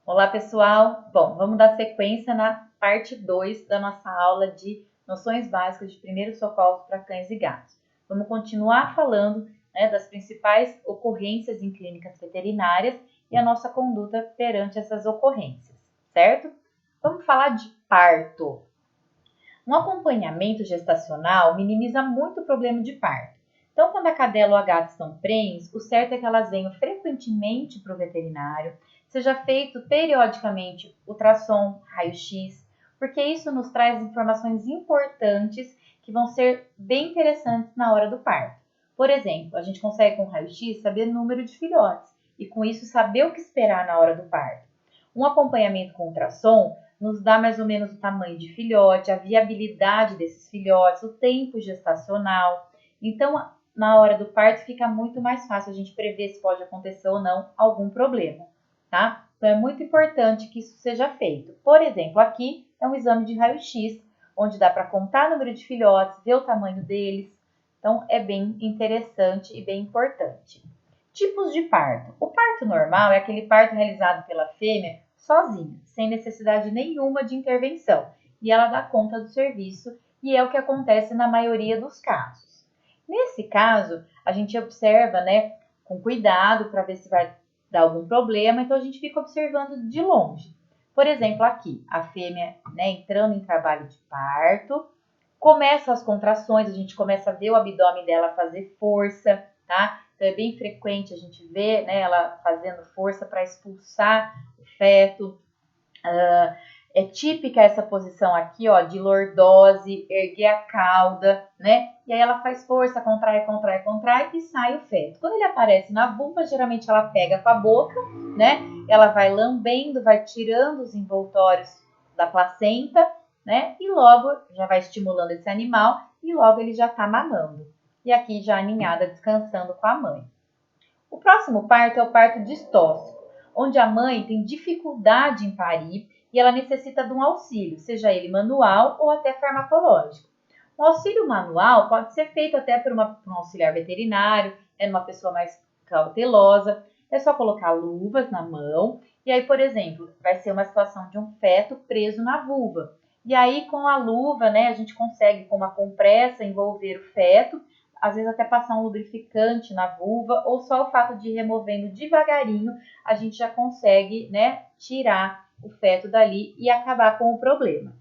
Olá, pessoal! Bom, vamos dar sequência na parte 2 da nossa aula de noções básicas de primeiros socorros para cães e gatos. Vamos continuar falando, das principais ocorrências em clínicas veterinárias e a nossa conduta perante essas ocorrências, certo? Vamos falar de parto. Um acompanhamento gestacional minimiza muito o problema de parto. Então, quando a cadela ou a gata estão prenhes, o certo é que elas venham frequentemente para o veterinário, seja feito periodicamente ultrassom, raio-x, porque isso nos traz informações importantes que vão ser bem interessantes na hora do parto. Por exemplo, a gente consegue com o raio-x saber o número de filhotes e com isso saber o que esperar na hora do parto. Um acompanhamento com ultrassom nos dá mais ou menos o tamanho de filhote, a viabilidade desses filhotes, o tempo gestacional. Então, na hora do parto fica muito mais fácil a gente prever se pode acontecer ou não algum problema, tá? Então é muito importante que isso seja feito. Por exemplo, aqui é um exame de raio-x, onde dá para contar o número de filhotes, ver o tamanho deles. Então é bem interessante e bem importante. Tipos de parto. O parto normal é aquele parto realizado pela fêmea sozinha, sem necessidade nenhuma de intervenção, e ela dá conta do serviço, e é o que acontece na maioria dos casos. Nesse caso, a gente observa, com cuidado para ver se vai dar algum problema, então a gente fica observando de longe. Por exemplo, aqui, a fêmea, entrando em trabalho de parto, começam as contrações, a gente começa a ver o abdômen dela fazer força, tá? Então é bem frequente a gente ver, ela fazendo força para expulsar o feto. É típica essa posição aqui, ó, de lordose, erguer a cauda, E aí ela faz força, contrai, contrai, contrai e sai o feto. Quando ele aparece na vulva, geralmente ela pega com a boca, Ela vai lambendo, vai tirando os envoltórios da placenta, E logo já vai estimulando esse animal e logo ele já tá mamando. E aqui já a ninhada descansando com a mãe. O próximo parto é o parto distóxico, onde a mãe tem dificuldade em parir e ela necessita de um auxílio, seja ele manual ou até farmacológico. Um auxílio manual pode ser feito até por um auxiliar veterinário, numa pessoa mais cautelosa. É só colocar luvas na mão e aí, por exemplo, vai ser uma situação de um feto preso na vulva. E aí, com a luva, a gente consegue, com uma compressa, envolver o feto, às vezes até passar um lubrificante na vulva, ou só o fato de ir removendo devagarinho, a gente já consegue, tirar o feto dali e acabar com o problema.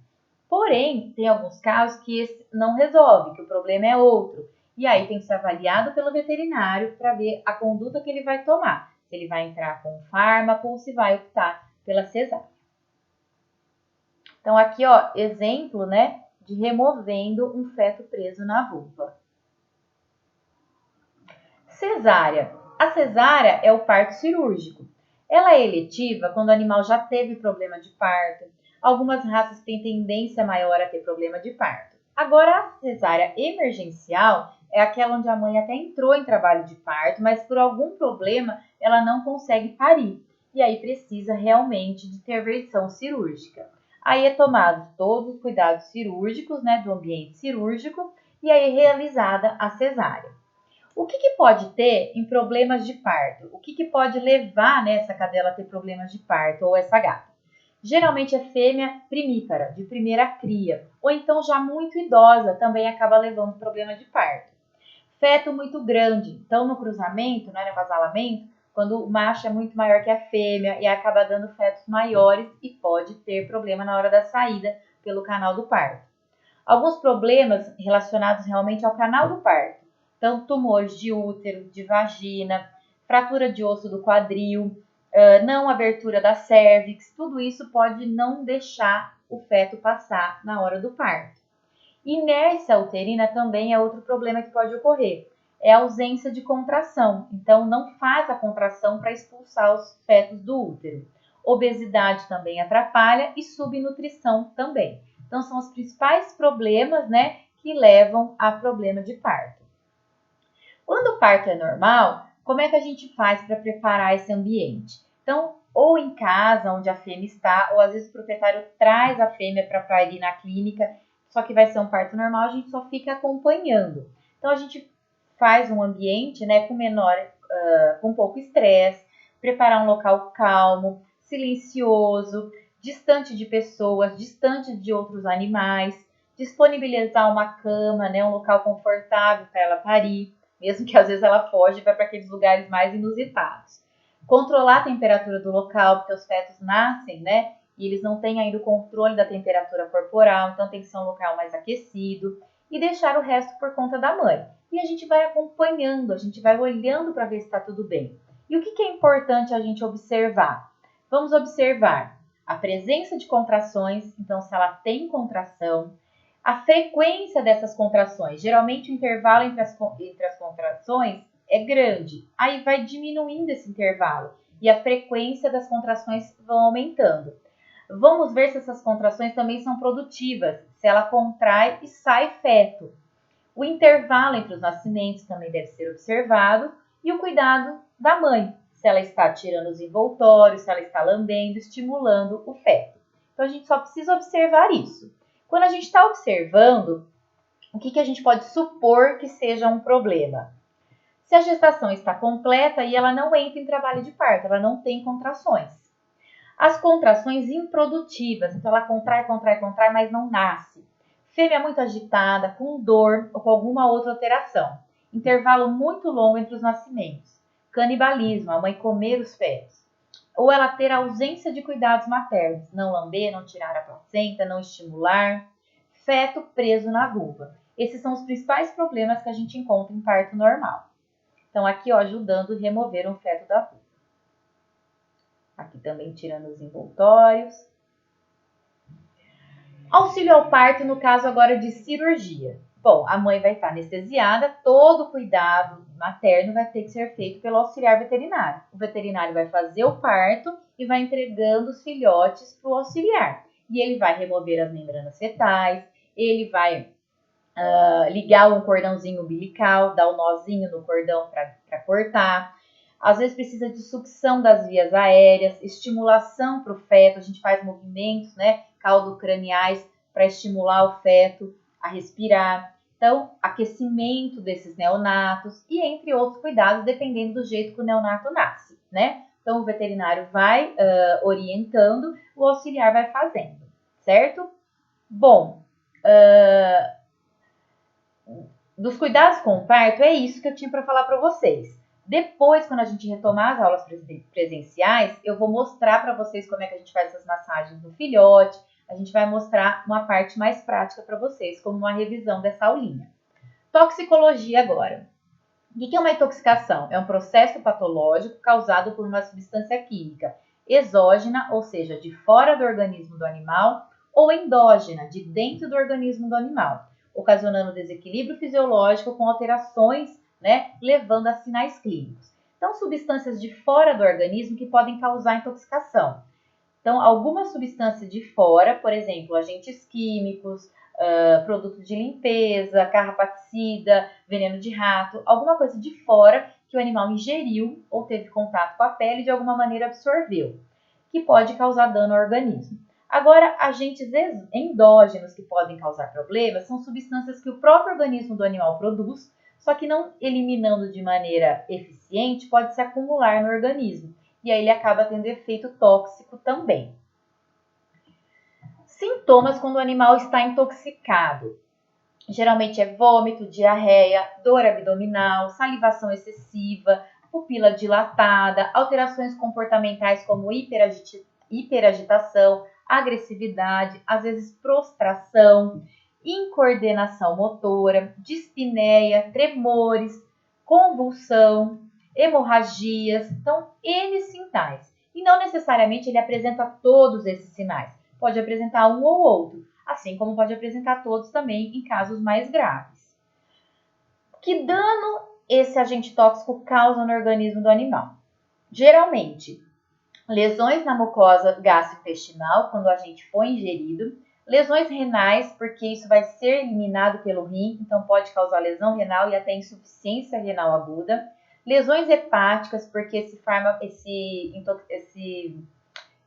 Porém, tem alguns casos que esse não resolve, que o problema é outro. E aí tem que ser avaliado pelo veterinário para ver a conduta que ele vai tomar. Se ele vai entrar com fármaco ou se vai optar pela cesárea. Então aqui, ó, exemplo, de removendo um feto preso na vulva. Cesárea. A cesárea é o parto cirúrgico. Ela é eletiva quando o animal já teve problema de parto. Algumas raças têm tendência maior a ter problema de parto. Agora, a cesárea emergencial é aquela onde a mãe até entrou em trabalho de parto, mas por algum problema ela não consegue parir. E aí precisa realmente de intervenção cirúrgica. Aí é tomado todos os cuidados cirúrgicos, do ambiente cirúrgico, e aí é realizada a cesárea. O que pode ter em problemas de parto? O que pode levar essa cadela a ter problemas de parto ou essa gata? Geralmente é fêmea primípara, de primeira cria, ou então já muito idosa, também acaba levando problema de parto. Feto muito grande, então no cruzamento, no acasalamento, quando o macho é muito maior que a fêmea e acaba dando fetos maiores e pode ter problema na hora da saída pelo canal do parto. Alguns problemas relacionados realmente ao canal do parto. Então, tumores de útero, de vagina, fratura de osso do quadril, não abertura da cérvix, tudo isso pode não deixar o feto passar na hora do parto. Inércia uterina também é outro problema que pode ocorrer. É a ausência de contração, então não faz a contração para expulsar os fetos do útero. Obesidade também atrapalha e subnutrição também. Então são os principais problemas, que levam a problema de parto. Quando o parto é normal, como é que a gente faz para preparar esse ambiente? Então, ou em casa, onde a fêmea está, ou às vezes o proprietário traz a fêmea para parir na clínica, só que vai ser um parto normal, a gente só fica acompanhando. Então, a gente faz um ambiente, com pouco estresse, preparar um local calmo, silencioso, distante de pessoas, distante de outros animais, disponibilizar uma cama, né, um local confortável para ela parir, mesmo que às vezes ela foge e vai para aqueles lugares mais inusitados. Controlar a temperatura do local, porque os fetos nascem, né, e eles não têm ainda o controle da temperatura corporal, então tem que ser um local mais aquecido, e deixar o resto por conta da mãe. E a gente vai acompanhando, a gente vai olhando para ver se está tudo bem. E o que é importante a gente observar? Vamos observar a presença de contrações, então se ela tem contração, a frequência dessas contrações. Geralmente o intervalo entre as contrações é grande, aí vai diminuindo esse intervalo e a frequência das contrações vão aumentando. Vamos ver se essas contrações também são produtivas, se ela contrai e sai feto. O intervalo entre os nascimentos também deve ser observado e o cuidado da mãe, se ela está tirando os envoltórios, se ela está lambendo, estimulando o feto. Então a gente só precisa observar isso. Quando a gente está observando, o que a gente pode supor que seja um problema? Se a gestação está completa e ela não entra em trabalho de parto, ela não tem contrações. As contrações improdutivas, então ela contrai, mas não nasce. Fêmea muito agitada, com dor ou com alguma outra alteração. Intervalo muito longo entre os nascimentos. Canibalismo, a mãe comer os fetos. Ou ela ter ausência de cuidados maternos, não lamber, não tirar a placenta, não estimular. Feto preso na vulva. Esses são os principais problemas que a gente encontra em parto normal. Então aqui, ó, ajudando a remover um feto da vulva. Aqui também tirando os envoltórios. Auxílio ao parto no caso agora de cirurgia. Bom, a mãe vai estar anestesiada, todo o cuidado materno vai ter que ser feito pelo auxiliar veterinário. O veterinário vai fazer o parto e vai entregando os filhotes para o auxiliar. E ele vai remover as membranas fetais, ele vai ligar um cordãozinho umbilical, dar um nozinho no cordão para cortar. Às vezes precisa de sucção das vias aéreas, estimulação para o feto, a gente faz movimentos, né, caudocraniais para estimular o feto a respirar. Então, aquecimento desses neonatos e entre outros cuidados, dependendo do jeito que o neonato nasce, né? Então, o veterinário vai orientando, o auxiliar vai fazendo, certo? Bom, dos cuidados com o parto, é isso que eu tinha para falar para vocês. Depois, quando a gente retomar as aulas presenciais, eu vou mostrar para vocês como é que a gente faz essas massagens no filhote. A gente vai mostrar uma parte mais prática para vocês, como uma revisão dessa aulinha. Toxicologia agora. O que é uma intoxicação? É um processo patológico causado por uma substância química exógena, ou seja, de fora do organismo do animal, ou endógena, de dentro do organismo do animal, ocasionando desequilíbrio fisiológico com alterações, né, levando a sinais clínicos. Então, substâncias de fora do organismo que podem causar intoxicação. Então, algumas substâncias de fora, por exemplo, agentes químicos, produtos de limpeza, carrapaticida, veneno de rato, alguma coisa de fora que o animal ingeriu ou teve contato com a pele e de alguma maneira absorveu, que pode causar dano ao organismo. Agora, agentes endógenos que podem causar problemas são substâncias que o próprio organismo do animal produz, só que não eliminando de maneira eficiente, pode se acumular no organismo. E aí ele acaba tendo efeito tóxico também. Sintomas quando o animal está intoxicado. Geralmente é vômito, diarreia, dor abdominal, salivação excessiva, pupila dilatada, alterações comportamentais como hiperagitação, agressividade, às vezes prostração, incoordenação motora, dispneia, tremores, convulsão, hemorragias, então N sinais. E não necessariamente ele apresenta todos esses sinais, pode apresentar um ou outro, assim como pode apresentar todos também em casos mais graves. Que dano esse agente tóxico causa no organismo do animal? Geralmente, lesões na mucosa gastrointestinal, quando o agente foi ingerido, lesões renais, porque isso vai ser eliminado pelo rim, então pode causar lesão renal e até insuficiência renal aguda. Lesões hepáticas, porque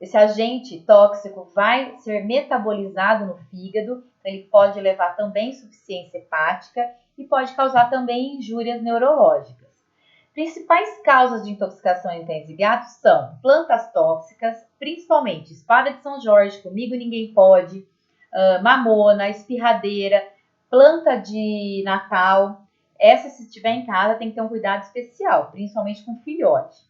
esse agente tóxico vai ser metabolizado no fígado, então ele pode levar também insuficiência hepática e pode causar também injúrias neurológicas. Principais causas de intoxicação em cães e gatos são plantas tóxicas, principalmente espada de São Jorge, comigo ninguém pode, mamona, espirradeira, planta de Natal. Essa, se estiver em casa, tem que ter um cuidado especial, principalmente com filhote.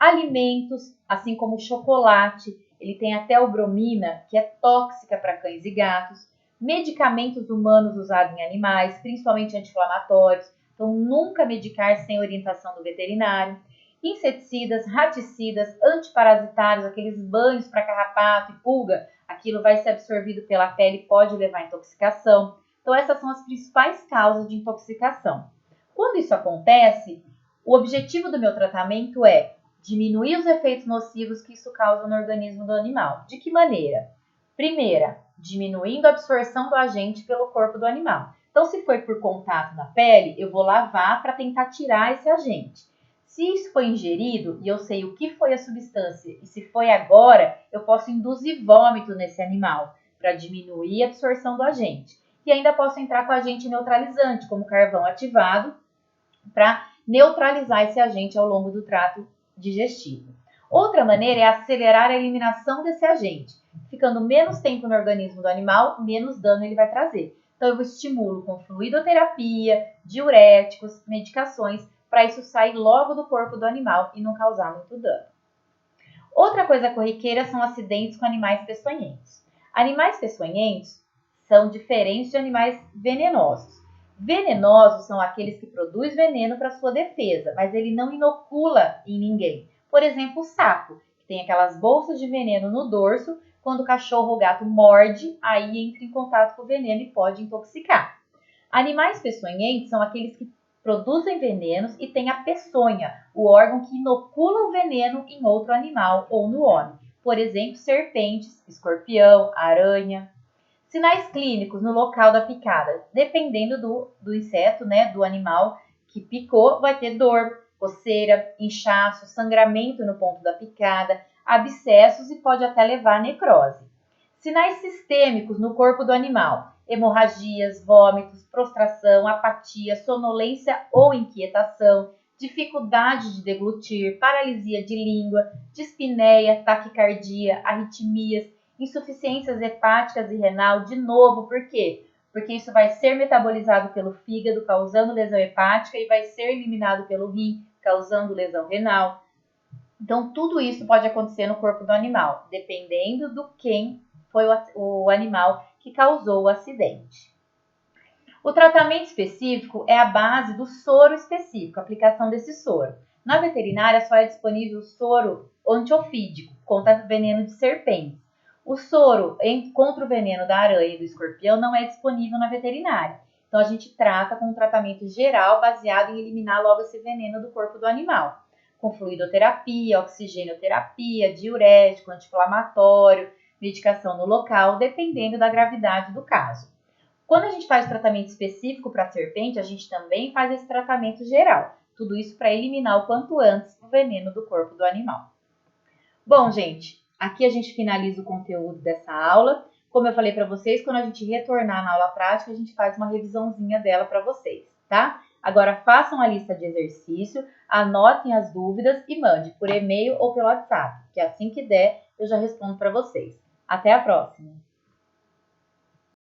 Alimentos, assim como o chocolate, ele tem até o bromina, que é tóxica para cães e gatos. Medicamentos humanos usados em animais, principalmente anti-inflamatórios. Então, nunca medicar sem orientação do veterinário. Inseticidas, raticidas, antiparasitários, aqueles banhos para carrapato e pulga, aquilo vai ser absorvido pela pele e pode levar à intoxicação. Então, essas são as principais causas de intoxicação. Quando isso acontece, o objetivo do meu tratamento é diminuir os efeitos nocivos que isso causa no organismo do animal. De que maneira? Primeira, diminuindo a absorção do agente pelo corpo do animal. Então, se foi por contato na pele, eu vou lavar para tentar tirar esse agente. Se isso foi ingerido e eu sei o que foi a substância e se foi agora, eu posso induzir vômito nesse animal para diminuir a absorção do agente. E ainda posso entrar com agente neutralizante, como carvão ativado, para neutralizar esse agente ao longo do trato digestivo. Outra maneira é acelerar a eliminação desse agente. Ficando menos tempo no organismo do animal, menos dano ele vai trazer. Então, eu estimulo com fluidoterapia, diuréticos, medicações, para isso sair logo do corpo do animal e não causar muito dano. Outra coisa corriqueira são acidentes com animais peçonhentos. Animais peçonhentos são diferentes de animais venenosos. Venenosos são aqueles que produzem veneno para sua defesa, mas ele não inocula em ninguém. Por exemplo, o sapo, que tem aquelas bolsas de veneno no dorso. Quando o cachorro ou o gato morde, aí entra em contato com o veneno e pode intoxicar. Animais peçonhentos são aqueles que produzem venenos e têm a peçonha, o órgão que inocula o veneno em outro animal ou no homem. Por exemplo, serpentes, escorpião, aranha. Sinais clínicos no local da picada. Dependendo do inseto, né, do animal que picou, vai ter dor, coceira, inchaço, sangramento no ponto da picada, abscessos e pode até levar a necrose. Sinais sistêmicos no corpo do animal. Hemorragias, vômitos, prostração, apatia, sonolência ou inquietação, dificuldade de deglutir, paralisia de língua, dispneia, taquicardia, arritmias, insuficiências hepáticas e renal, de novo, por quê? Porque isso vai ser metabolizado pelo fígado, causando lesão hepática, e vai ser eliminado pelo rim, causando lesão renal. Então, tudo isso pode acontecer no corpo do animal, dependendo do quem foi o animal que causou o acidente. O tratamento específico é a base do soro específico, a aplicação desse soro. Na veterinária só é disponível o soro antiofídico, contra veneno de serpente. O soro contra o veneno da aranha e do escorpião não é disponível na veterinária. Então, a gente trata com um tratamento geral baseado em eliminar logo esse veneno do corpo do animal, com fluidoterapia, oxigenoterapia, diurético, anti-inflamatório, medicação no local, dependendo da gravidade do caso. Quando a gente faz tratamento específico para a serpente, a gente também faz esse tratamento geral. Tudo isso para eliminar o quanto antes o veneno do corpo do animal. Bom, gente, aqui a gente finaliza o conteúdo dessa aula. Como eu falei para vocês, quando a gente retornar na aula prática, a gente faz uma revisãozinha dela para vocês, tá? Agora façam a lista de exercício, anotem as dúvidas e mande por e-mail ou pelo WhatsApp, que assim que der eu já respondo para vocês. Até a próxima!